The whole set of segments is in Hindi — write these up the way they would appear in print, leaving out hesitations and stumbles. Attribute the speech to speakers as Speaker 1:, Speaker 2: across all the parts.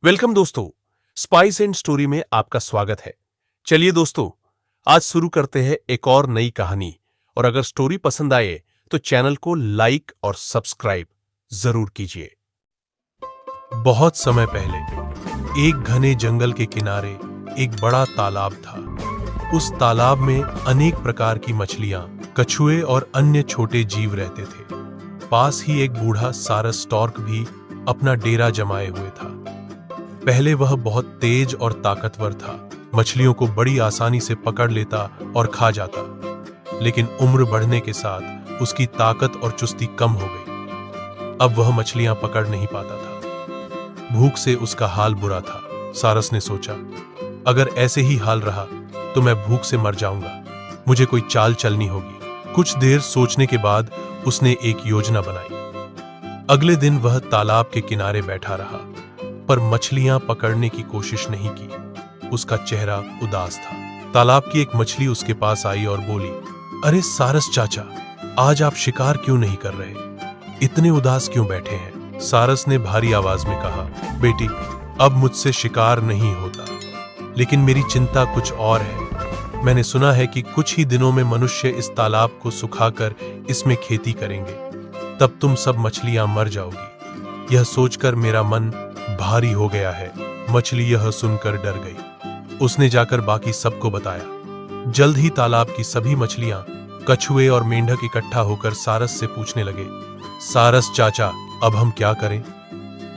Speaker 1: वेलकम दोस्तों, स्पाइस एंड स्टोरी में आपका स्वागत है। चलिए दोस्तों, आज शुरू करते हैं एक और नई कहानी। और अगर स्टोरी पसंद आए तो चैनल को लाइक और सब्सक्राइब जरूर कीजिए। बहुत समय पहले एक घने जंगल के किनारे एक बड़ा तालाब था। उस तालाब में अनेक प्रकार की मछलियां, कछुए और अन्य छोटे जीव रहते थे। पास ही एक बूढ़ा सारस स्टॉर्क भी अपना डेरा जमाए हुए था। पहले वह बहुत तेज और ताकतवर था, मछलियों को बड़ी आसानी से पकड़ लेता और खा जाता। लेकिन उम्र बढ़ने के साथ उसकी ताकत और चुस्ती कम हो गई। अब वह मछलियां पकड़ नहीं पाता था। भूख से उसका हाल बुरा था। सारस ने सोचा, अगर ऐसे ही हाल रहा तो मैं भूख से मर जाऊंगा। मुझे कोई चाल चलनी होगी। कुछ देर सोचने के बाद उसने एक योजना बनाई। अगले दिन वह तालाब के किनारे बैठा रहा, पर मछलियां पकड़ने की कोशिश नहीं की। उसका चेहरा उदास था। तालाब की एक मछली उसके पास आई और बोली, अरे सारस चाचा, आज आप शिकार क्यों नहीं कर रहे? इतने उदास क्यों बैठे हैं? सारस ने भारी आवाज में कहा, बेटी, अब मुझसे शिकार नहीं होता, लेकिन मेरी चिंता कुछ और है। मैंने सुना है कि कुछ ही दिनों में मनुष्य इस तालाब को सुखाकर इसमें खेती करेंगे। तब तुम सब मछलियां मर जाओगी। यह सोचकर मेरा मन भारी हो गया है। मछली यह सुनकर डर गई। उसने जाकर बाकी सबको बताया। जल्द ही तालाब की सभी मछलियां, कछुए और मेंढक इकट्ठा होकर सारस से पूछने लगे, सारस चाचा, अब हम क्या करें?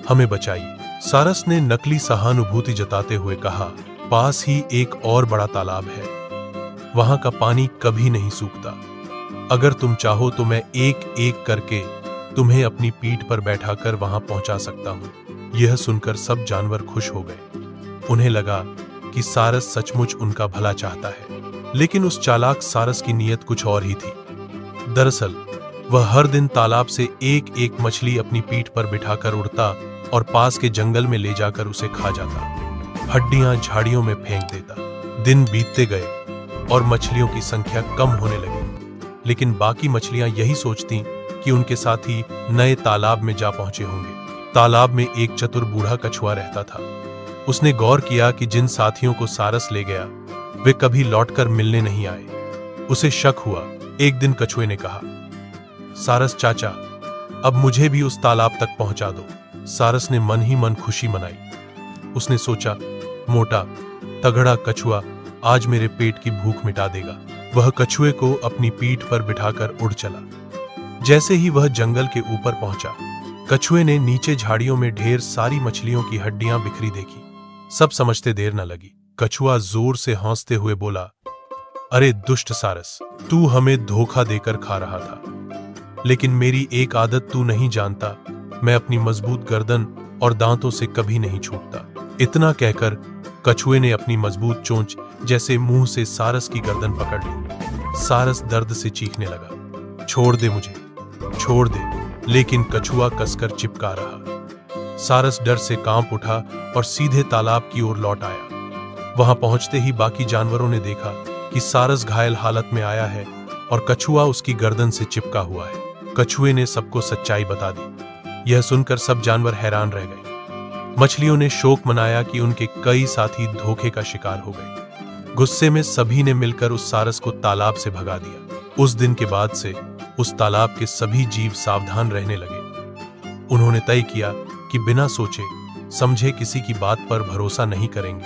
Speaker 1: हमें बचाइए। सारस ने नकली सहानुभूति जताते हुए कहा, पास ही एक और बड़ा तालाब है। वहां का पानी कभी नहीं सूखता। अगर तुम चाहो तो मैं एक एक करके तुम्हें अपनी पीठ पर बैठाकर वहां पहुंचा सकता हूं। यह सुनकर सब जानवर खुश हो गए। उन्हें लगा कि सारस सचमुच उनका भला चाहता है। लेकिन उस चालाक सारस की नीयत कुछ और ही थी। दरअसल वह हर दिन तालाब से एक एक मछली अपनी पीठ पर बिठाकर उड़ता और पास के जंगल में ले जाकर उसे खा जाता। हड्डियां झाड़ियों में फेंक देता। दिन बीतते गए और मछलियों की संख्या कम होने लगी। लेकिन बाकी मछलियां यही सोचती कि उनके साथी नए तालाब में जा पहुंचे होंगे। तालाब में एक चतुर बूढ़ा कछुआ रहता था। उसने गौर किया कि जिन साथियों को सारस ले गया वे कभी लौटकर मिलने नहीं आए। उसे शक हुआ। एक दिन कछुए ने कहा, सारस चाचा, अब मुझे भी उस तालाब तक पहुंचा दो। सारस ने मन ही मन खुशी मनाई। उसने सोचा, मोटा तगड़ा कछुआ आज मेरे पेट की भूख मिटा देगा। वह कछुए को अपनी पीठ पर बिठाकर उड़ चला। जैसे ही वह जंगल के ऊपर पहुंचा, कछुए ने नीचे झाड़ियों में ढेर सारी मछलियों की हड्डियां बिखरी देखी। सब समझते देर न लगी। कछुआ जोर से हंसते हुए बोला, अरे दुष्ट सारस, तू हमें धोखा देकर खा रहा था, लेकिन मेरी एक आदत तू नहीं जानता। मैं अपनी मजबूत गर्दन और दांतों से कभी नहीं छूटता। इतना कहकर कछुए ने अपनी मजबूत चोंच जैसे मुंह से सारस की गर्दन पकड़ ली। सारस दर्द से चीखने लगा, छोड़ दे मुझे, छोड़ दे। लेकिन कछुआ कसकर चिपका रहा। सारस डर से कांप उठा और सीधे तालाब की ओर लौट आया। वहां पहुंचते ही बाकी जानवरों ने देखा कि सारस घायल हालत में आया है और कछुआ उसकी गर्दन से चिपका हुआ है। कछुए ने सबको सच्चाई बता दी। यह सुनकर सब जानवर हैरान रह गए। मछलियों ने शोक मनाया कि उनके कई साथी धोखे का शिकार हो गए। गुस्से में सभी ने मिलकर उस सारस को तालाब से भगा दिया। उस दिन के बाद से उस तालाब के सभी जीव सावधान रहने लगे। उन्होंने तय किया कि बिना सोचे समझे किसी की बात पर भरोसा नहीं करेंगे।